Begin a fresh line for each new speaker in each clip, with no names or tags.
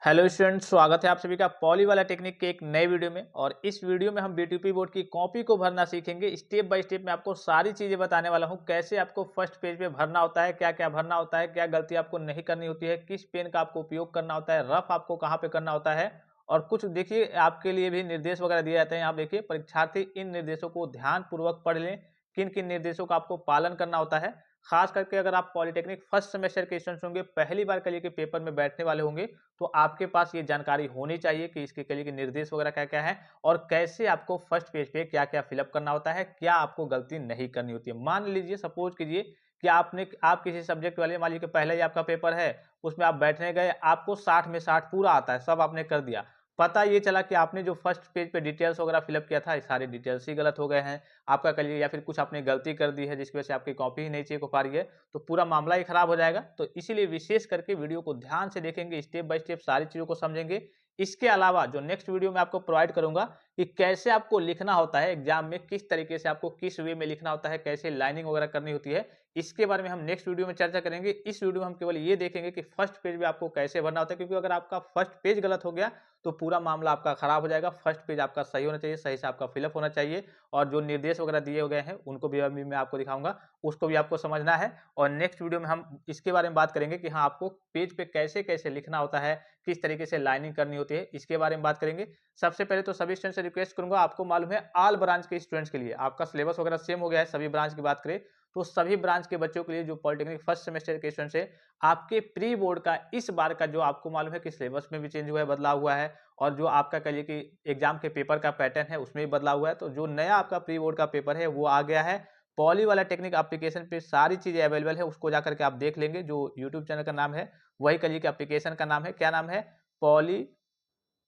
Hello students, स्वागत है आप सभी का पॉली वाला टेक्निक के एक नए वीडियो में। और इस वीडियो में हम बीटीपी बोर्ड की कॉपी को भरना सीखेंगे। स्टेप बाय स्टेप मैं आपको सारी चीजें बताने वाला हूं, कैसे आपको फर्स्ट पेज पे भरना होता है, क्या क्या भरना होता है, क्या गलती आपको नहीं करनी होती है, किस पेन का आपको उपयोग करना होता है, रफ आपको कहाँ पे करना होता है। और कुछ देखिए आपके लिए भी निर्देश वगैरह दिए जाते हैं। यहाँ देखिए परीक्षार्थी इन निर्देशों को ध्यान पूर्वक पढ़ लें, किन किन निर्देशों का आपको पालन करना होता है। खास करके अगर आप पॉलिटेक्निक फर्स्ट सेमेस्टर के स्टूडेंट्स होंगे, पहली बार के लिए के पेपर में बैठने वाले होंगे, तो आपके पास ये जानकारी होनी चाहिए कि इसके लिए के निर्देश वगैरह क्या क्या है और कैसे आपको फर्स्ट पेज पे क्या क्या फिलअप करना होता है, क्या आपको गलती नहीं करनी होती है। मान लीजिए, सपोज कीजिए कि आप किसी सब्जेक्ट वाले, मान लीजिए पहला ही आपका पेपर है, उसमें आप बैठने गए, आपको 60 में 60 पूरा आता है, सब आपने कर दिया। पता ये चला कि आपने जो फर्स्ट पेज पे डिटेल्स वगैरह फिलअप किया था, सारे डिटेल्स ही गलत हो गए हैं आपका कल, या फिर कुछ आपने गलती कर दी है जिसकी वजह से आपकी कॉपी ही नहीं चेक हो पा रही है, तो पूरा मामला ही खराब हो जाएगा। तो इसीलिए विशेष करके वीडियो को ध्यान से देखेंगे, स्टेप बाय स्टेप सारी चीजों को समझेंगे। इसके अलावा जो नेक्स्ट वीडियो में आपको प्रोवाइड करूंगा कि कैसे आपको लिखना होता है एग्जाम में, किस तरीके से आपको किस वे में लिखना होता है, कैसे लाइनिंग वगैरह करनी होती है, इसके बारे में हम नेक्स्ट वीडियो में चर्चा करेंगे। इस वीडियो में हम केवल ये देखेंगे कि फर्स्ट पेज में आपको कैसे भरना होता है, क्योंकि अगर आपका फर्स्ट पेज गलत हो गया तो पूरा मामला आपका खराब हो जाएगा। फर्स्ट पेज आपका सही होना चाहिए, सही से आपका फिलअप होना चाहिए, और जो निर्देश वगैरह दिए गए हैं उनको भी अभी मैं आपको दिखाऊंगा, उसको भी आपको समझना है। और नेक्स्ट वीडियो में हम इसके बारे में बात करेंगे कि हाँ, आपको पेज पे कैसे कैसे लिखना होता है, किस तरीके से लाइनिंग करनी होती है, इसके बारे में बात करेंगे। सबसे पहले तो सभी स्टूडेंट से रिक्वेस्ट करूंगा, आपको मालूम है ऑल ब्रांच के स्टूडेंट्स के लिए आपका सिलेबस वगैरह सेम हो गया है। सभी ब्रांच की बात करें तो सभी ब्रांच के बच्चों के लिए जो पॉलिटेक्निक फर्स्ट सेमेस्टर के स्टूडेंट्स है, आपके प्री बोर्ड का इस बार का जो आपको मालूम है कि सिलेबस में भी चेंज हुआ है, बदलाव हुआ है, और जो आपका कहिए कि एग्जाम के पेपर का पैटर्न है उसमें भी बदलाव हुआ है। तो जो नया आपका प्री बोर्ड का पेपर है वो आ गया है। पॉली वाला टेक्निक एप्लीकेशन पे सारी चीजें अवेलेबल है, उसको जाकर के आप देख लेंगे। जो यूट्यूब चैनल का नाम है वही कहिए कि एप्लीकेशन का नाम है, क्या नाम है, पॉली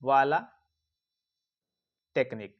वाला टेक्निक।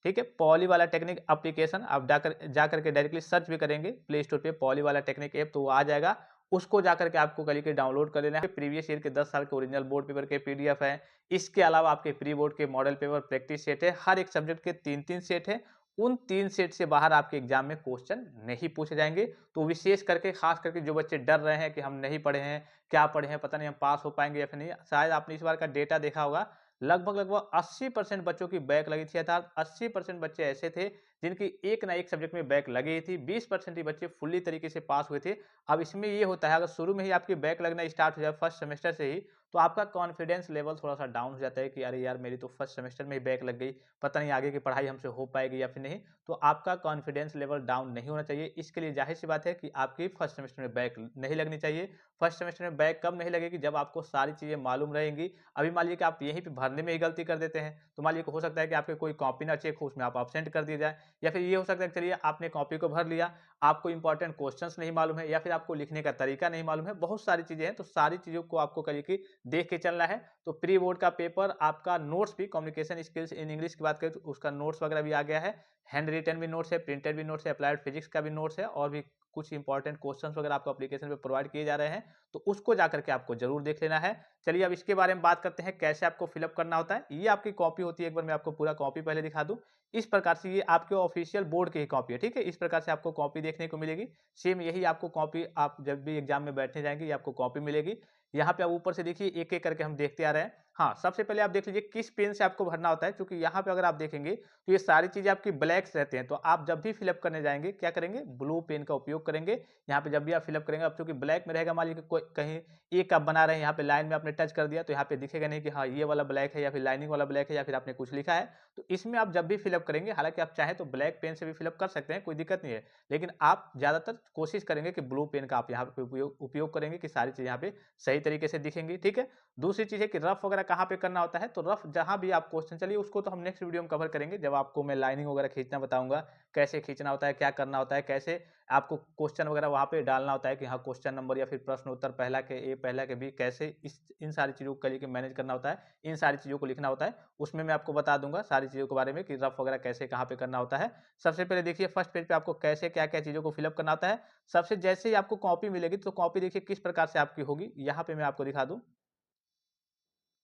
ठीक है, पॉली वाला टेक्निक एप्लीकेशन आप जाकर के डायरेक्टली सर्च भी करेंगे प्ले स्टोर पे पॉली वाला टेक्निक ऐप, तो वो आ जाएगा। उसको जाकर के आपको कल के डाउनलोड कर लेना है। प्रीवियस ईयर के 10 साल के ओरिजिनल बोर्ड पेपर के पीडीएफ है। इसके अलावा आपके प्री बोर्ड के मॉडल पेपर प्रैक्टिस सेट है, हर एक सब्जेक्ट के 3-3 सेट है। उन 3 सेट से बाहर आपके एग्जाम में क्वेश्चन नहीं पूछे जाएंगे। तो विशेष करके खास करके जो बच्चे डर रहे हैं कि हम नहीं पढ़े हैं, क्या पढ़े हैं, पता नहीं हम पास हो पाएंगे या फिर नहीं, शायद आपने इस बार का डेटा देखा होगा, लगभग लगभग 80% बच्चों की बैक लगी थी, अर्थात 80% बच्चे ऐसे थे जिनकी एक ना एक सब्जेक्ट में बैक लगी थी। 20% ही बच्चे फुल्ली तरीके से पास हुए थे। अब इसमें ये होता है, अगर शुरू में ही आपकी बैक लगना स्टार्ट हो जाए फर्स्ट सेमेस्टर से ही, तो आपका कॉन्फिडेंस लेवल थोड़ा सा डाउन हो जाता है कि अरे यार, मेरी तो फर्स्ट सेमेस्टर में ही बैक लग गई, पता नहीं आगे की पढ़ाई हमसे हो पाएगी या फिर नहीं। तो आपका कॉन्फिडेंस लेवल डाउन नहीं होना चाहिए। इसके लिए जाहिर सी बात है कि आपकी फर्स्ट सेमेस्टर में बैक नहीं लगनी चाहिए। फर्स्ट सेमेस्टर में बैक कब नहीं लगेगी, जब आपको सारी चीजें मालूम रहेंगी। अभी मान लीजिए कि आप यहीं पे भरने में ही गलती कर देते हैं, तो मान लीजिए हो सकता है कि आपके कोई कॉपी ना चेक हो, उसमें आप एब्सेंट कर दिया जाए, या फिर ये हो सकता है कि चलिए आपने कॉपी को भर लिया, आपको इंपॉर्टेंट क्वेश्चंस नहीं मालूम है, या फिर आपको लिखने का तरीका नहीं मालूम है, बहुत सारी चीजें हैं। तो सारी चीजों को आपको करिए कि देख के चलना है। तो प्री बोर्ड का पेपर आपका नोट्स भी, कम्युनिकेशन स्किल्स इन इंग्लिश की बात करें तो उसका नोट्स वगैरह भी आ गया है। हैंड रिटन भी नोट्स है, प्रिंटेड भी नोट्स है, अप्लाइड फिजिक्स का भी नोट्स है, और भी कुछ इंपॉर्टेंट क्वेश्चंस वगैरह आपको एप्लीकेशन पे प्रोवाइड किए जा रहे हैं। तो उसको जाकर के आपको जरूर देख लेना है। चलिए अब इसके बारे में बात करते हैं, कैसे आपको फिलअप करना होता है। ये आपकी कॉपी होती है, एक बार मैं आपको पूरा कॉपी पहले दिखा दूं। इस प्रकार से ये आपके ऑफिशियल बोर्ड की ही कॉपी है, ठीक है। इस प्रकार से आपको कॉपी देखने को मिलेगी। सेम यही आपको कॉपी, आप जब भी एग्जाम में बैठने जाएंगे, ये आपको कॉपी मिलेगी। यहाँ पे आप ऊपर से देखिए, एक एक करके हम देखते आ रहे हैं। हाँ, सबसे पहले आप देख लीजिए किस पेन से आपको भरना होता है, क्योंकि यहाँ पे अगर आप देखेंगे तो ये सारी चीजें आपकी ब्लैक्स रहते हैं। तो आप जब भी फिलअप करने जाएंगे क्या करेंगे, ब्लू पेन का उपयोग करेंगे। यहाँ पे जब भी आप फिलअप करेंगे, अब चूंकि ब्लैक में रहेगा, मान लीजिए कोई कहीं एक आप बना रहे हैं, यहाँ पे लाइन में आपने टच कर दिया, तो यहाँ पे दिखेगा नहीं कि हाँ ये वाला ब्लैक है, या फिर लाइनिंग वाला ब्लैक है, या फिर आपने कुछ लिखा है। तो इसमें आप जब भी फिलअप करेंगे, हालांकि आप चाहें तो ब्लैक पेन से भी फिलअप कर सकते हैं, कोई दिक्कत नहीं है, लेकिन आप ज्यादातर कोशिश करेंगे कि ब्लू पेन का आप यहाँ पे उपयोग करेंगे, कि सारी चीज यहाँ पे सही तरीके से दिखेंगी, ठीक है। दूसरी चीज है कि रफ वगैरह कहाँ पे करना होता है, तो रफ जहां भी आप क्वेश्चन, चलिए उसको तो हम नेक्स्ट वीडियो में कवर करेंगे, जब आपको मैं लाइनिंग वगैरह खींचना बताऊंगा, कैसे खींचना होता है, क्या करना होता है, कैसे आपको क्वेश्चन वगैरह वहां पे डालना होता है कि हाँ क्वेश्चन नंबर या फिर प्रश्न उत्तर पहला के ए पहला के बी, कैसे इस इन सारी चीजों को लेके मैनेज करना होता है, इन सारी चीजों को लिखना होता है, उसमें मैं आपको बता दूंगा सारी चीजों के बारे में कि रफ वगैरह कैसे कहाँ पे करना होता है। सबसे पहले देखिए फर्स्ट पेज पे आपको कैसे क्या क्या चीजों को फिलअप करना होता है। सबसे जैसे ही आपको कॉपी मिलेगी, तो कॉपी देखिए किस प्रकार से आपकी होगी, यहाँ पे मैं आपको दिखा दूं।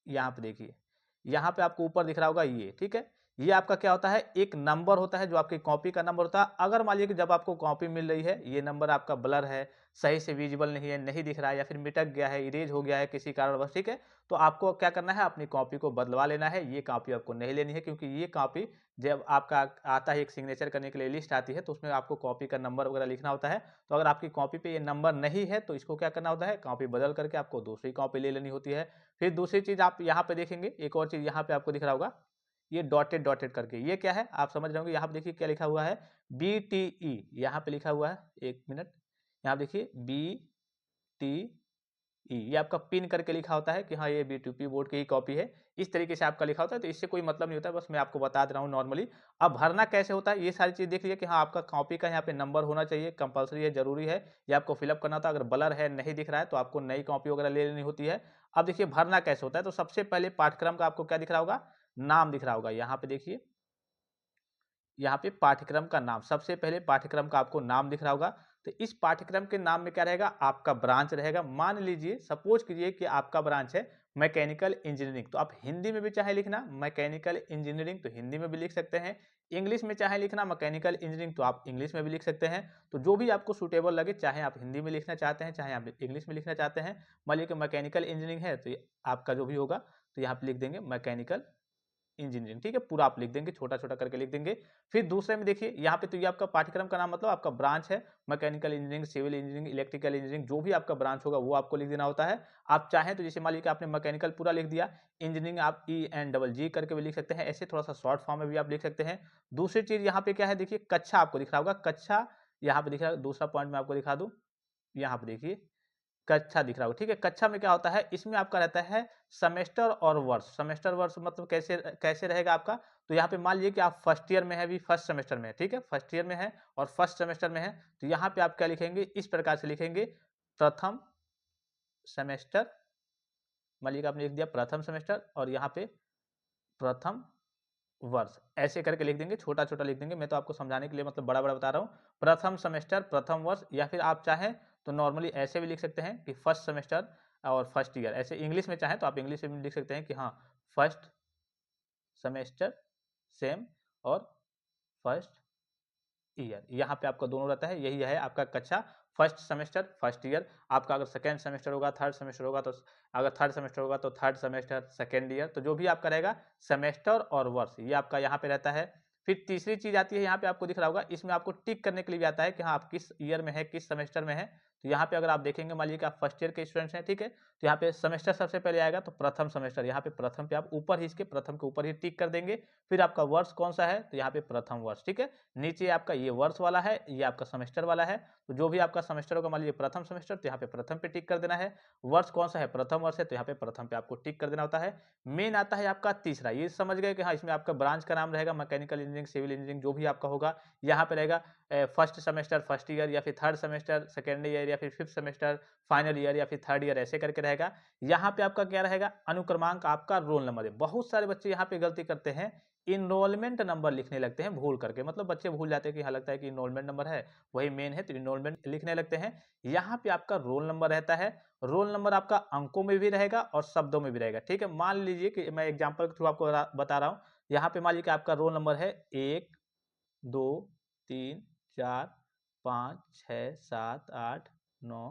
यहाँ पे देखिए, यहाँ पे आपको ऊपर दिख रहा होगा ये, ठीक है। ये आपका क्या होता है, एक नंबर होता है जो आपकी कॉपी का नंबर होता है। अगर मान लीजिए कि जब आपको कॉपी मिल रही है, ये नंबर आपका ब्लर है, सही से विजिबल नहीं है, नहीं दिख रहा है या फिर मिटक गया है, इरेज हो गया है किसी कारणवश, ठीक है? तो आपको क्या करना है, अपनी कॉपी को बदलवा लेना है। ये कॉपी आपको नहीं लेनी है, क्योंकि ये कॉपी जब आपका आता है, एक सिग्नेचर करने के लिए लिस्ट आती है, तो उसमें आपको कॉपी का नंबर वगैरह लिखना होता है। तो अगर आपकी कॉपी पे ये नंबर नहीं है, तो इसको क्या करना होता है, कॉपी बदल करके आपको दूसरी कॉपी ले लेनी होती है। फिर दूसरी चीज़ आप यहाँ पे देखेंगे, एक और चीज़ यहाँ पे आपको दिख रहा होगा, ये डॉटेड डॉटेड करके, ये क्या है आप समझ रहे होंगे। यहाँ पे देखिए क्या लिखा हुआ है, BTE, यहाँ पे लिखा हुआ है, एक मिनट, यहाँ पे देखिए BTE, ये आपका पिन करके लिखा होता है कि हाँ ये B2P बोर्ड की ही कॉपी है। इस तरीके से आपका लिखा होता है, तो इससे कोई मतलब नहीं होता है, बस मैं आपको बता दे रहा हूँ नॉर्मली। अब भरना कैसे होता है, ये सारी चीज़ देख लीजिए कि हाँ आपका कॉपी का यहाँ पे नंबर होना चाहिए, कंपलसरी है, जरूरी है, ये आपको फिलअप करना था। अगर ब्लर है, नहीं दिख रहा है, तो आपको नई कॉपी वगैरह ले लेनी होती है। अब देखिए भरना कैसे होता है, तो सबसे पहले पाठ्यक्रम का आपको क्या दिख रहा होगा, नाम दिख रहा होगा। यहाँ पे देखिए, यहाँ पे पाठ्यक्रम का नाम, सबसे पहले पाठ्यक्रम का आपको नाम दिख रहा होगा। तो इस पाठ्यक्रम के नाम में क्या रहेगा, आपका ब्रांच रहेगा। मान लीजिए, सपोज कीजिए कि आपका ब्रांच है मैकेनिकल इंजीनियरिंग, तो आप हिंदी में भी चाहे लिखना मैकेनिकल इंजीनियरिंग, तो हिंदी में भी लिख सकते हैं। इंग्लिश में चाहे लिखना मैकेनिकल इंजीनियरिंग, तो आप इंग्लिश में भी लिख सकते हैं। तो जो भी आपको सूटेबल लगे, चाहे आप हिंदी में लिखना चाहते हैं, चाहे आप इंग्लिश में लिखना चाहते हैं। मान लीजिए कि मैकेनिकल इंजीनियरिंग है, तो ये आपका जो भी होगा, तो यहाँ पे लिख देंगे मैकेनिकल इंजीनियरिंग, ठीक है, पूरा आप लिख देंगे, छोटा छोटा करके लिख देंगे। फिर दूसरे में देखिए यहाँ पे, तो ये आपका पाठ्यक्रम का नाम, मतलब आपका ब्रांच है mechanical engineering, civil engineering, electrical engineering, जो भी आपका ब्रांच होगा वो आपको लिख देना होता है। आप चाहें तो जैसे मान लीजिए कि आपने मैकेनिकल पूरा लिख दिया, इंजीनियरिंग आप ENGG करके भी लिख सकते हैं, ऐसे थोड़ा सा शॉर्ट फॉर्म में भी आप लिख सकते हैं। दूसरी चीज यहाँ पे क्या है, देखिए कक्षा आपको दिख रहा होगा, कक्षा यहाँ पे दिख रहा है। दूसरा पॉइंट मैं आपको दिखा दूं, यहाँ पे देखिए कक्षा दिख रहा होगा, ठीक है। कक्षा में क्या होता है, इसमें आपका रहता है सेमेस्टर और वर्ष। सेमेस्टर वर्ष मतलब कैसे कैसे रहेगा आपका, तो यहाँ पे मान लीजिए कि आप फर्स्ट ईयर में है, अभी फर्स्ट सेमेस्टर में है, ठीक है, फर्स्ट ईयर में है और फर्स्ट सेमेस्टर में है, तो यहाँ पे आप क्या लिखेंगे, इस प्रकार से लिखेंगे, प्रथम सेमेस्टर। मान लीजिए कि आपने लिख दिया प्रथम सेमेस्टर, और यहाँ पे प्रथम वर्ष, ऐसे करके लिख देंगे, छोटा छोटा लिख देंगे। मैं तो आपको समझाने के लिए मतलब बड़ा बड़ा बता रहा हूँ, प्रथम सेमेस्टर प्रथम वर्ष। या फिर आप चाहें तो नॉर्मली ऐसे भी लिख सकते हैं कि फर्स्ट सेमेस्टर और फर्स्ट ईयर, ऐसे इंग्लिश में चाहें तो आप इंग्लिश में लिख सकते हैं कि हाँ फर्स्ट सेमेस्टर सेम और फर्स्ट ईयर। यहाँ पे आपका दोनों रहता है, यही है आपका कक्षा, फर्स्ट सेमेस्टर फर्स्ट ईयर। आपका अगर सेकेंड सेमेस्टर होगा, थर्ड सेमेस्टर होगा, तो अगर थर्ड सेमेस्टर होगा तो थर्ड सेमेस्टर सेकेंड ईयर। तो जो भी आपका रहेगा सेमेस्टर और वर्ष, ये आपका यहाँ पे रहता है। फिर तीसरी चीज आती है, यहाँ पे आपको दिख रहा होगा, इसमें आपको टिक करने के लिए भी आता है कि हाँ आप किस ईयर में है, किस सेमेस्टर में है। तो यहाँ पे अगर आप देखेंगे, मान लीजिए कि आप फर्स्ट ईयर के स्टूडेंट्स हैं, ठीक है, तो यहाँ पे सेमेस्टर सबसे पहले आएगा, तो प्रथम सेमेस्टर, यहाँ पे प्रथम पे आप ऊपर ही, इसके प्रथम के ऊपर ही टिक कर देंगे। फिर आपका वर्ष कौन सा है, तो यहाँ पे प्रथम वर्ष, ठीक है। नीचे आपका ये वर्ष वाला है, ये आपका सेमेस्टर वाला है। तो जो भी आपका सेमेस्टर होगा, मान लीजिए प्रथम सेमेस्टर, तो यहाँ पे प्रथम पे टिक कर देना है। वर्ष कौन सा है, प्रथम वर्ष है, तो यहाँ पे प्रथम पे आपको टिक कर देना होता है। मेन आता है आपका तीसरा, ये समझ गए कि हाँ इसमें आपका ब्रांच का नाम रहेगा मैकेनिकल इंजीनियरिंग, सिविल इंजीनियरिंग, जो भी आपका होगा। यहाँ पे रहेगा फर्स्ट सेमेस्टर फर्स्ट ईयर, या फिर थर्ड सेमेस्टर सेकेंड ईयर, या फिर फिफ्थ सेमेस्टर फाइनल ईयर, या फिर थर्ड ईयर, ऐसे करके रहेगा। यहाँ पे आपका क्या रहेगा, अनुक्रमांक, आपका रोल नंबर है। बहुत सारे बच्चे यहाँ पे गलती करते हैं, इनरोलमेंट नंबर लिखने लगते हैं भूल करके, मतलब बच्चे भूल जाते हैं कि हाँ लगता है कि इनरोलमेंट नंबर है, वही मेन है, तो इनरोलमेंट लिखने लगते हैं। यहाँ पे आपका रोल नंबर रहता है। रोल नंबर आपका अंकों में भी रहेगा और शब्दों में भी रहेगा, ठीक है। मान लीजिए कि मैं एग्जांपल के थ्रू आपको बता रहा हूँ। यहाँ पे मान लीजिए कि आपका रोल नंबर है 1 2 3 4 5 6 7 8 9,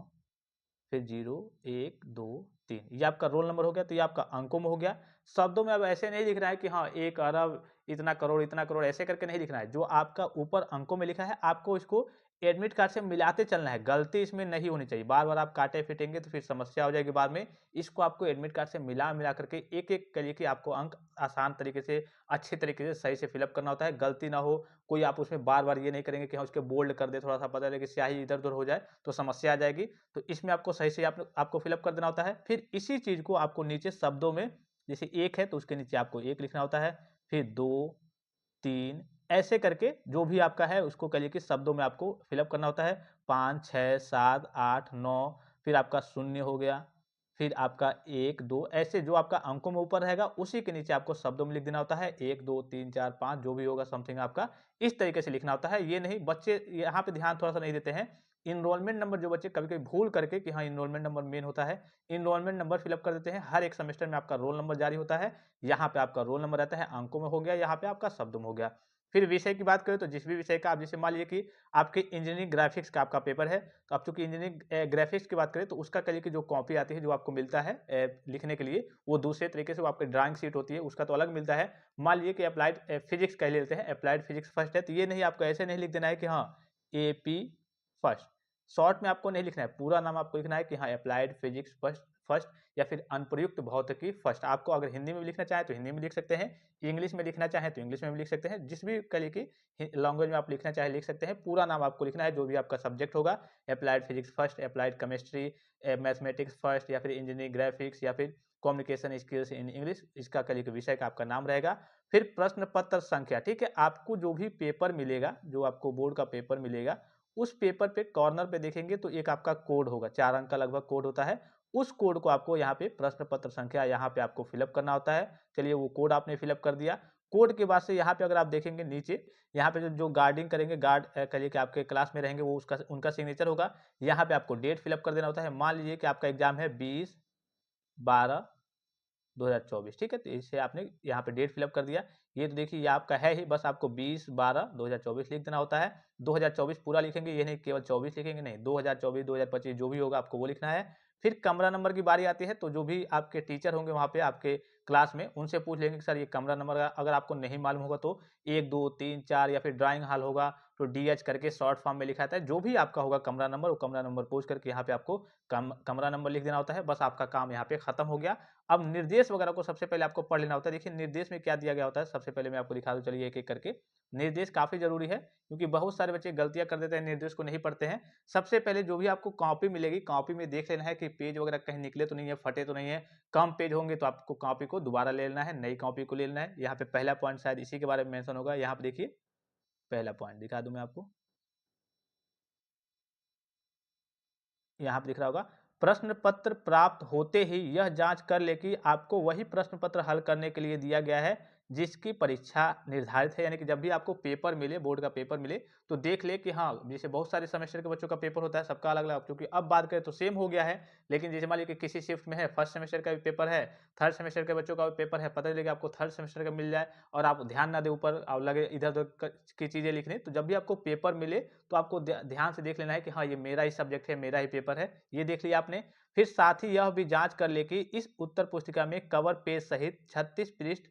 फिर 0 1 2 3, ये आपका रोल नंबर हो गया, तो ये आपका अंकों में हो गया। शब्दों में अब ऐसे नहीं लिख रहा है कि हाँ 1 अरब इतना करोड़ ऐसे करके नहीं लिखना है। जो आपका ऊपर अंकों में लिखा है, आपको इसको एडमिट कार्ड से मिलाते चलना है, गलती इसमें नहीं होनी चाहिए। बार बार आप काटे फिटेंगे तो फिर समस्या हो जाएगी बाद में। इसको आपको एडमिट कार्ड से मिला मिला करके एक एक करके आपको अंक आसान तरीके से, अच्छे तरीके से, सही से फिलअप करना होता है, गलती ना हो। कोई आप उसमें बार बार ये नहीं करेंगे कि हाँ उसके बोल्ड कर दे, थोड़ा सा पता लगे स्याही इधर उधर हो जाए तो समस्या आ जाएगी। तो इसमें आपको सही से आपको फिलअप कर देना होता है। फिर इसी चीज को आपको नीचे शब्दों में, जैसे एक है तो उसके नीचे आपको एक लिखना होता है, फिर 2 3, ऐसे करके जो भी आपका है उसको कहिए कि शब्दों में आपको फिलअप करना होता है। 5 6 7 8 9, फिर आपका शून्य हो गया, फिर आपका 1, 2 ऐसे जो आपका अंकों में ऊपर रहेगा उसी के नीचे आपको शब्दों में लिख देना होता है 1, 2, 3, 4, 5 जो भी होगा समथिंग आपका इस तरीके से लिखना होता है। ये नहीं बच्चे यहाँ पे ध्यान थोड़ा-सा नहीं देते हैं। एनरोलमेंट नंबर जो बच्चे कभी-कभी भूल करके कि हाँ एनरोलमेंट नंबर मेन होता है, एनरोलमेंट नंबर फिल अप कर देते हैं। हर एक सेमेस्टर में आपका रोल नंबर जारी होता है। यहाँ पे आपका रोल नंबर रहता है, अंकों में हो गया, यहाँ पे आपका शब्दों में हो गया। फिर विषय की बात करें तो जिस भी विषय का आप जैसे मान लीजिए कि आपके इंजीनियरिंग ग्राफिक्स का आपका पेपर है, तो आप चूँकि इंजीनियरिंग ग्राफिक्स की बात करें तो उसका करिए कि जो कॉपी आती है, जो आपको मिलता है लिखने के लिए, वो दूसरे तरीके से वो आपकी ड्राइंग शीट होती है, उसका तो अलग मिलता है। मान लीजिए कि अप्लाइड फिजिक्स का ही लेते हैं, अप्लाइड फिजिक्स फर्स्ट है, तो ये नहीं आपको ऐसे नहीं लिख देना है कि हाँ, एपी फर्स्ट। शॉर्ट में आपको नहीं लिखना है, पूरा नाम आपको लिखना है कि हाँ, अप्लाइड फिजिक्स फर्स्ट फर्स्ट या फिर अनुप्रयुक्त भौतिकी फर्स्ट। आपको अगर हिंदी में भी लिखना चाहें तो हिंदी में लिख सकते हैं, इंग्लिश में लिखना चाहें तो इंग्लिश में भी लिख सकते हैं, जिस भी करिए कि लैंग्वेज में आप लिखना चाहें लिख सकते हैं। पूरा नाम आपको लिखना है जो भी आपका सब्जेक्ट होगा, applied physics first, applied chemistry, mathematics first या फिर इंजीनियरिंग ग्राफिक्स या फिर कम्युनिकेशन स्किल्स इन इंग्लिश, इसका करिए कि विषय का आपका नाम रहेगा। फिर प्रश्न पत्र संख्या, ठीक है? आपको जो भी पेपर मिलेगा, जो आपको बोर्ड का पेपर मिलेगा, उस पेपर पे कॉर्नर पे देखेंगे तो एक आपका कोड होगा, 4 अंक का लगभग कोड होता है। उस कोड को आपको यहाँ पे प्रश्न पत्र संख्या यहाँ पे आपको फिल अप करना होता है। चलिए वो कोड आपने फिल अप कर दिया। कोड के बाद से यहाँ पे अगर आप देखेंगे नीचे, यहाँ पे जो गार्डिंग करेंगे, गार्ड करिए कि आपके क्लास में रहेंगे, वो उसका उनका सिग्नेचर होगा। यहाँ पे आपको डेट फिल अप कर देना होता है। मान लीजिए कि आपका एग्जाम है 20/12/2024, ठीक है? तो इसे आपने यहाँ पे डेट फिल अप कर दिया। ये तो देखिए ये आपका है ही, बस आपको 20/12/2024 लिख देना होता है। 2024 पूरा लिखेंगे, ये नहीं केवल 24 लिखेंगे, नहीं 2024, 2025 जो भी होगा आपको वो लिखना है। फिर कमरा नंबर की बारी आती है, तो जो भी आपके टीचर होंगे वहाँ पे आपके क्लास में, उनसे पूछ लेंगे कि सर ये कमरा नंबर अगर आपको नहीं मालूम होगा तो 1, 2, 3, 4 या फिर ड्राइंग हॉल होगा तो डीएच करके शॉर्ट फॉर्म में लिखा आता है। जो भी आपका होगा कमरा नंबर, वो कमरा नंबर पूछ करके यहाँ पे आपको कमरा नंबर लिख देना होता है। बस आपका काम यहाँ पे खत्म हो गया। अब निर्देश वगैरह को सबसे पहले आपको पढ़ लेना होता है। देखिए निर्देश में क्या दिया गया होता है, सबसे पहले मैं आपको दिखा दूं, चलिए एक-एक करके। निर्देश काफ़ी ज़रूरी है क्योंकि बहुत सारे बच्चे गलतियाँ कर देते हैं, निर्देश को नहीं पढ़ते हैं। सबसे पहले जो भी आपको कॉपी मिलेगी, कॉपी में देख लेना है कि पेज वगैरह कहीं निकले तो नहीं है, फटे तो नहीं है। कम पेज होंगे तो आपको कॉपी को दोबारा ले लेना है, नई कॉपी को ले लेना है। यहाँ पे पहला पॉइंट शायद इसी के बारे में मेंशन होगा। यहाँ पे देखिए, पहला पॉइंट दिखा दूं मैं आपको। यहाँ पे दिख रहा होगा, प्रश्न पत्र प्राप्त होते ही यह जांच कर ले कि आपको वही प्रश्न पत्र हल करने के लिए दिया गया है जिसकी परीक्षा निर्धारित है। यानी कि जब भी आपको पेपर मिले, बोर्ड का पेपर मिले, तो देख ले कि हाँ, जैसे बहुत सारे सेमेस्टर के बच्चों का पेपर होता है, सबका अलग अलग, क्योंकि अब बात करें तो सेम हो गया है। लेकिन जैसे मान लीजिए कि किसी शिफ्ट में है, फर्स्ट सेमेस्टर का भी पेपर है, थर्ड सेमेस्टर के बच्चों का भी पेपर है, पता चले कि आपको थर्ड सेमेस्टर का मिल जाए और आप ध्यान ना दे ऊपर और लगे इधर उधर की चीजें लिखने, तो जब भी आपको पेपर मिले तो आपको ध्यान से देख लेना है कि हाँ, ये मेरा ही सब्जेक्ट है, मेरा ही पेपर है, ये देख लिया आपने। फिर साथ ही यह भी जांच कर ले कि इस उत्तर पुस्तिका में कवर पेज सहित 36 पृष्ठ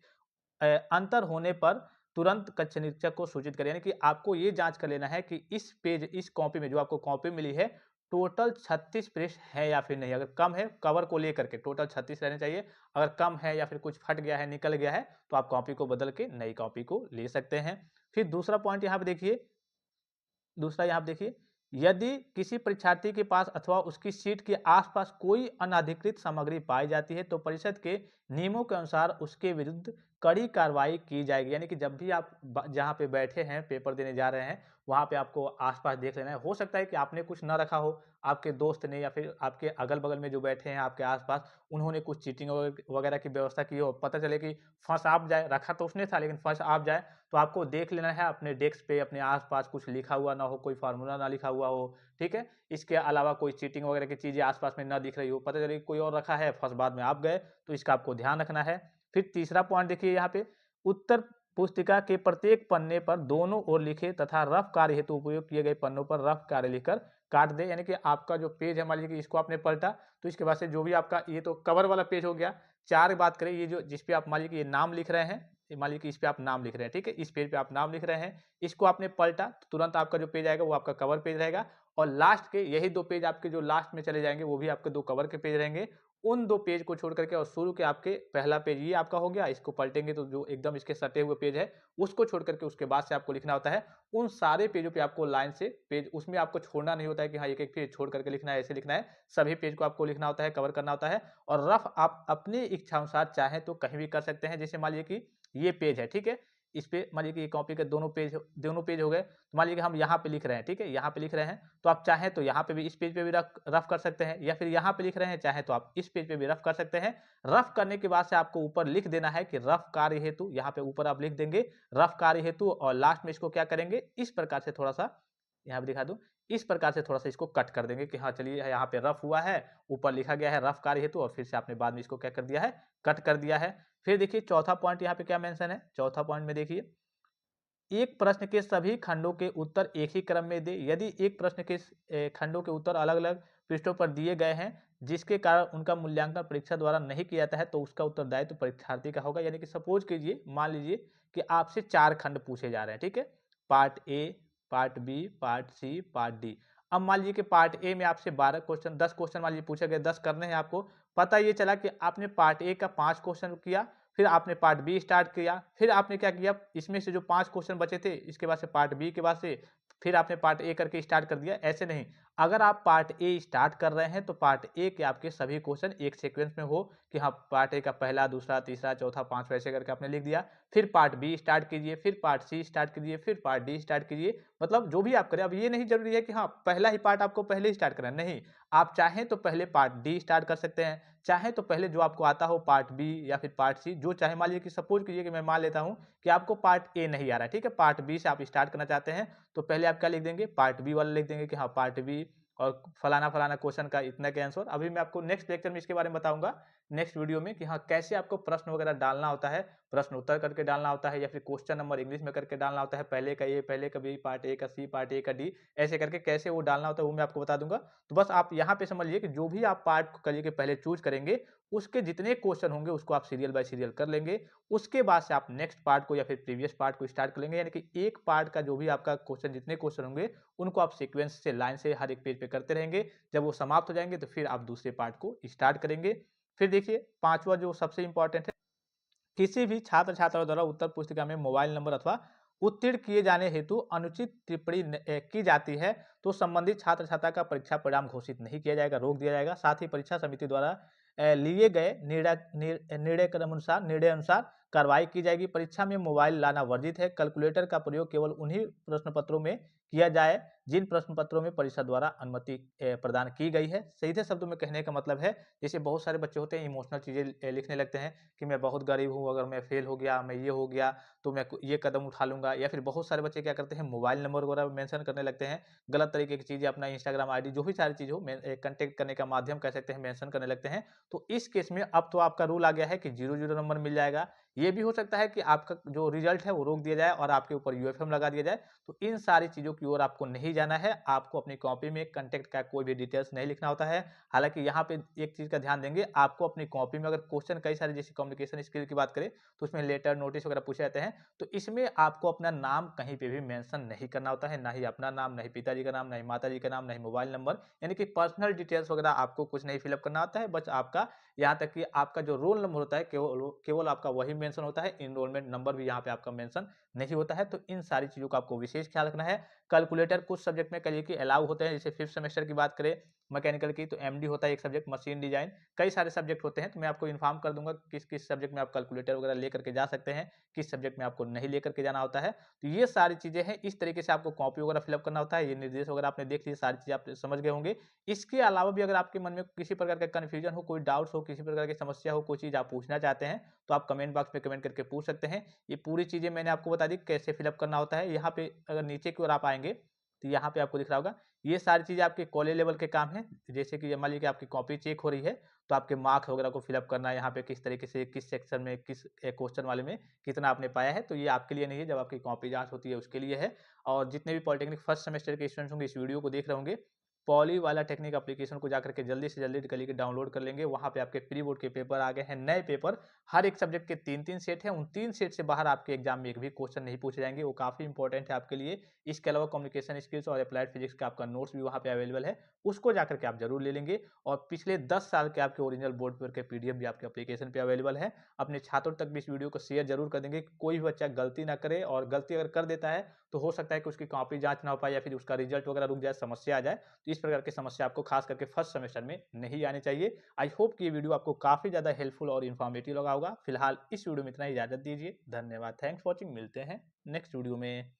अंतर होने पर तुरंत कक्ष निरीक्षक को सूचित करें। यानी कि आपको ये जांच कर लेना है कि इस पेज, इस कॉपी में, जो आपको कॉपी मिली है, टोटल 36 पृष्ठ है या फिर नहीं। अगर कम है, कवर को लेकर के टोटल 36 रहने चाहिए। अगर कम है या फिर कुछ फट गया है, निकल गया है, तो आप कॉपी को बदल के नई कॉपी को ले सकते हैं। फिर दूसरा पॉइंट यहाँ पे देखिए, दूसरा यहाँ पे देखिए, यदि किसी परीक्षार्थी के पास अथवा उसकी सीट के आसपास कोई अनाधिकृत सामग्री पाई जाती है तो परिषद के नियमों के अनुसार उसके विरुद्ध कड़ी कार्रवाई की जाएगी। यानी कि जब भी आप जहाँ पे बैठे हैं, पेपर देने जा रहे हैं, वहाँ पे आपको आसपास देख लेना है। हो सकता है कि आपने कुछ ना रखा हो, आपके दोस्त ने या फिर आपके अगल बगल में जो बैठे हैं आपके आसपास, उन्होंने कुछ चीटिंग वगैरह की व्यवस्था की हो, पता चले कि फंस आप जाए, रखा तो उसने था लेकिन फंस आप जाए, तो आपको देख लेना है अपने डेस्क पे, अपने आस-पास कुछ लिखा हुआ ना हो, कोई फ़ॉर्मूला ना लिखा हुआ हो, ठीक है? इसके अलावा कोई चीटिंग वगैरह की चीज़ें आस-पास में ना दिख रही हो, पता चले कोई और रखा है, फर्स्ट बाद में आप गए, तो इसका आपको ध्यान रखना है। फिर तीसरा पॉइंट देखिए यहाँ पे, उत्तर पुस्तिका के प्रत्येक पन्ने पर दोनों ओर लिखे तथा रफ कार्य हेतु उपयोग किए गए पन्नों पर रफ कार्य लिखकर काट दें। यानी कि आपका जो पेज है, मान लीजिए कि इसको आपने पलटा, तो इसके बाद से जो भी आपका, ये तो कवर वाला पेज हो गया। 4 बात करें, ये जो जिस पे आप मान लीजिए कि ये नाम लिख रहे हैं, मान लीजिए कि इस पे आप नाम लिख रहे हैं, ठीक है? इस पेज पे आप नाम लिख रहे हैं, इसको आपने पलटा तो तुरंत आपका जो पेज आएगा वो आपका कवर पेज रहेगा और लास्ट के यही 2 पेज आपके जो लास्ट में चले जाएँगे वो भी आपके 2 कवर के पेज रहेंगे। उन 2 पेज को छोड़ करके और शुरू के आपके पहला पेज ये आपका हो गया, इसको पलटेंगे तो जो एकदम इसके सटे हुए पेज है, उसको छोड़ करके उसके बाद से आपको लिखना होता है। उन सारे पेजों पे आपको लाइन से पेज, उसमें आपको छोड़ना नहीं होता है कि हाँ, एक-एक पेज छोड़ करके लिखना है, ऐसे लिखना है। सभी पेज को आपको लिखना होता है, कवर करना होता है और रफ आप अपनी इच्छानुसार चाहें तो कहीं भी कर सकते हैं। जैसे मान लीजिए कि ये पेज है, ठीक है? इस पे मान लीजिए कि ये कॉपी के दोनों पेज हो गए, तो मान लीजिए कि हम यहाँ पे लिख रहे हैं, ठीक है, यहाँ पे लिख रहे हैं, तो आप चाहें तो यहाँ पे भी, इस पेज पे भी रफ कर सकते हैं, या फिर यहाँ पे लिख रहे हैं, चाहे तो आप इस पेज पे भी रफ कर सकते हैं। रफ करने के बाद से आपको ऊपर लिख देना है कि रफ कार्य हेतु, यहाँ पे ऊपर आप लिख देंगे रफ कार्य हेतु, और लास्ट में इसको क्या करेंगे, इस प्रकार से थोड़ा सा यहाँ पे दिखा दूं, इस प्रकार से थोड़ा सा इसको कट कर देंगे कि हाँ चलिए यहाँ पे रफ हुआ है, ऊपर लिखा गया है रफ कार्य हेतु, और फिर से आपने बाद में इसको क्या कर दिया है, कट कर दिया है। फिर देखिए चौथा पॉइंट यहाँ पे क्या मेंशन है, चौथा पॉइंट में देखिए, एक प्रश्न के सभी खंडों के उत्तर एक ही क्रम में दे। यदि एक प्रश्न के खंडों के उत्तर अलग अलग पृष्ठों पर दिए गए हैं, जिसके कारण उनका मूल्यांकन परीक्षा द्वारा नहीं किया जाता है, तो उसका उत्तरदायित्व परीक्षार्थी का होगा। यानी कि सपोज कीजिए, मान लीजिए कि आपसे 4 खंड पूछे जा रहे हैं, ठीक है, part A, part B, part C, part D. अब मान लीजिए कि पार्ट ए में आपसे 12 क्वेश्चन, 10 क्वेश्चन मान लीजिए पूछे गए, 10 करने हैं आपको। पता ये चला कि आपने पार्ट ए का 5 क्वेश्चन किया, फिर आपने पार्ट बी स्टार्ट किया, फिर आपने क्या किया, इसमें से जो 5 क्वेश्चन बचे थे, इसके बाद से पार्ट बी के बाद से फिर आपने पार्ट ए करके स्टार्ट कर दिया। ऐसे नहीं, अगर आप पार्ट ए स्टार्ट कर रहे हैं तो पार्ट ए के आपके सभी क्वेश्चन एक सीक्वेंस में हो, कि हाँ पार्ट ए का पहला, दूसरा, तीसरा, चौथा, पांचवा, ऐसे करके आपने लिख दिया। फिर पार्ट बी स्टार्ट कीजिए, फिर पार्ट सी स्टार्ट कीजिए, फिर पार्ट डी स्टार्ट कीजिए। मतलब जो भी आप करें, अब ये नहीं जरूरी है कि हाँ पहला ही पार्ट आपको पहले ही स्टार्ट करना है, नहीं, आप चाहें तो पहले पार्ट डी स्टार्ट कर सकते हैं, चाहे तो पहले जो आपको आता हो पार्ट बी या फिर पार्ट सी, जो चाहे। मान लीजिए कि सपोज कीजिए कि मैं मान लेता हूं कि आपको पार्ट ए नहीं आ रहा है, ठीक है, पार्ट बी से आप स्टार्ट करना चाहते हैं, तो पहले आप क्या लिख देंगे, पार्ट बी वाला लिख देंगे कि हाँ पार्ट बी, और फलाना फलाना क्वेश्चन का इतना के आंसर। अभी मैं आपको नेक्स्ट लेक्चर में इसके बारे में बताऊंगा, नेक्स्ट वीडियो में, कि हाँ कैसे आपको प्रश्न वगैरह डालना होता है, प्रश्न उत्तर करके डालना होता है, या फिर क्वेश्चन नंबर इंग्लिश में करके डालना होता है, पहले का ए, पहले का बी, पार्ट ए का सी, पार्ट ए का डी, ऐसे करके कैसे वो डालना होता है वो मैं आपको बता दूंगा। तो बस आप यहाँ पे समझ लीजिए कि जो भी आप पार्ट करिए के पहले चूज करेंगे, उसके जितने क्वेश्चन होंगे उसको आप सीरियल बाय सीरियल कर लेंगे। उसके बाद से आप नेक्स्ट पार्ट को या फिर प्रीवियस पार्ट को स्टार्ट कर लेंगे। यानी कि एक पार्ट का जो भी आपका क्वेश्चन, जितने क्वेश्चन होंगे, उनको आप सीक्वेंस से, लाइन से हर एक पेज पे करते रहेंगे। जब वो समाप्त हो जाएंगे तो फिर आप दूसरे पार्ट को स्टार्ट करेंगे। फिर देखिए पांचवा जो सबसे इंपॉर्टेंट है, किसी भी छात्र छात्राओं द्वारा उत्तर पुस्तिका में मोबाइल नंबर अथवा उत्तीर्ण किए जाने हेतु अनुचित टिप्पणी की जाती है, तो संबंधित छात्र छात्रा का परीक्षा परिणाम घोषित नहीं किया जाएगा, रोक दिया जाएगा। साथ ही परीक्षा समिति द्वारा लिए गए निर्णय अनुसार कार्रवाई की जाएगी। परीक्षा में मोबाइल लाना वर्जित है। कैलकुलेटर का प्रयोग केवल उन्हीं प्रश्न पत्रों में किया जाए जिन प्रश्न पत्रों में परिषद द्वारा अनुमति प्रदान की गई है। सीधे शब्दों में कहने का मतलब है, जैसे बहुत सारे बच्चे होते हैं इमोशनल चीजें लिखने लगते हैं कि मैं बहुत गरीब हूँ, अगर मैं फेल हो गया, मैं ये हो गया, तो मैं ये कदम उठा लूंगा। या फिर बहुत सारे बच्चे क्या करते हैं, मोबाइल नंबर वगैरह मेंशन करने लगते हैं, गलत तरीके की चीजें, अपना इंस्टाग्राम आईडी, जो भी सारी चीज हो, कंटेक्ट करने का माध्यम कह सकते हैं, मेंशन करने लगते हैं। तो इस केस में अब तो आपका रूल आ गया है कि 00 नंबर मिल जाएगा। ये भी हो सकता है कि आपका जो रिजल्ट है वो रोक दिया जाए और आपके ऊपर यूएफएम लगा दिया जाए। तो इन सारी चीजों की ओर आपको नहीं जाना है। आपको अपनी कॉपी में कंटेक्ट का कोई भी डिटेल्स नहीं लिखना होता है। हालांकि यहाँ पे एक चीज का ध्यान देंगे, आपको अपनी कॉपी में अगर क्वेश्चन कई सारे, जैसे कम्युनिकेशन स्किल की बात करें तो उसमें लेटर, नोटिस वगैरह पूछे जाते हैं, तो इसमें आपको अपना नाम कहीं पे भी मेंशन नहीं करना होता है, ना ही अपना नाम, ना ही पिताजी का नाम, ना ही माताजी का नाम, ना ही मोबाइल नंबर, यानी कि पर्सनल डिटेल्स वगैरह आपको कुछ नहीं फिलअप करना होता है। बस आपका, यहाँ तक कि आपका जो रोल नंबर होता है केवल केवल आपका वही मेंशन होता है, इनरोलमेंट नंबर भी यहाँ पे आपका मेंशन नहीं होता है। तो इन सारी चीजों का आपको विशेष ख्याल रखना है। कैलकुलेटर कुछ सब्जेक्ट में करिए कि अलाउ होते हैं, जैसे 5th सेमेस्टर की बात करें मैकेनिकल की, तो एमडी होता है एक सब्जेक्ट, मशीन डिजाइन, कई सारे सब्जेक्ट होते हैं। तो मैं आपको इन्फॉर्म कर दूंगा किस किस सब्जेक्ट में आप कैलकुलेटर वगैरह लेकर के जा सकते हैं, किस सब्जेक्ट में आपको नहीं लेकर के जाना होता है। तो ये सारी चीजें हैं, इस तरीके से आपको कॉपी वगैरह फिलअप करना होता है। ये निर्देश वगैरह आपने देख लिए, सारी चीजें आप समझ गए होंगे। इसके अलावा भी अगर आपके मन में किसी प्रकार का कंफ्यूजन हो, कोई डाउट्स हो, किसी प्रकार की समस्या हो, कोई चीज आप पूछना चाहते हैं, तो आप कमेंट बॉक्स में कमेंट करके पूछ सकते हैं। ये पूरी चीजें मैंने आपको बता दी कैसे फिलअप करना होता है। यहाँ पे अगर नीचे की ओर आप आएंगे तो यहाँ पे आपको दिख रहा होगा, ये सारी चीजें आपके कॉलेज लेवल के काम है। जैसे कि मान लीजिए कि आपकी कॉपी चेक हो रही है, तो आपके मार्क्स वगैरह को फिलअप करना है, यहाँ पे किस तरीके से, किस सेक्शन में, किस क्वेश्चन वाले में कितना आपने पाया है। तो ये आपके लिए नहीं है, जब आपकी कॉपी जांच होती है उसके लिए है। और जितने भी पॉलिटेक्निक फर्स्ट सेमेस्टर के स्टूडेंट्स होंगे इस वीडियो को देख रहे होंगे, पॉली वाला टेक्निक एप्लीकेशन को जाकर के जल्दी से जल्दी करके डाउनलोड कर लेंगे। वहां पे आपके प्री बोर्ड के पेपर आ गए हैं, नए पेपर, हर एक सब्जेक्ट के 3-3 सेट हैं। उन 3 सेट से बाहर आपके एग्जाम में एक भी क्वेश्चन नहीं पूछे जाएंगे, वो काफी इंपॉर्टेंट है आपके लिए। इसके अलावा कम्युनिकेशन स्किल्स और अप्लाइड फिजिक्स का आपका नोट्स भी वहां पे अवेलेबल है, उसको जाकर के आप जरूर ले लेंगे। और पिछले 10 साल के आपके ओरिजिनल बोर्ड पेपर के पीडीएफ भी आपके एप्लीकेशन पे अवेलेबल है। अपने छात्रों तक भी इस वीडियो को शेयर जरूर कर देंगे, कोई भी बच्चा गलती ना करे, और गलती अगर कर देता है तो हो सकता है कि उसकी कॉपी जांच ना हो पाए या फिर उसका रिजल्ट वगैरह रुक जाए, समस्या आ जाए। तो इस प्रकार की समस्या आपको खास करके फर्स्ट सेमेस्टर में नहीं आनी चाहिए। आई होप कि ये वीडियो आपको काफ़ी ज़्यादा हेल्पफुल और इन्फॉर्मेटिव लगा होगा। फिलहाल इस वीडियो में इतना ही, इजाज़त दीजिए। धन्यवाद। Thanks for watching. मिलते हैं नेक्स्ट वीडियो में।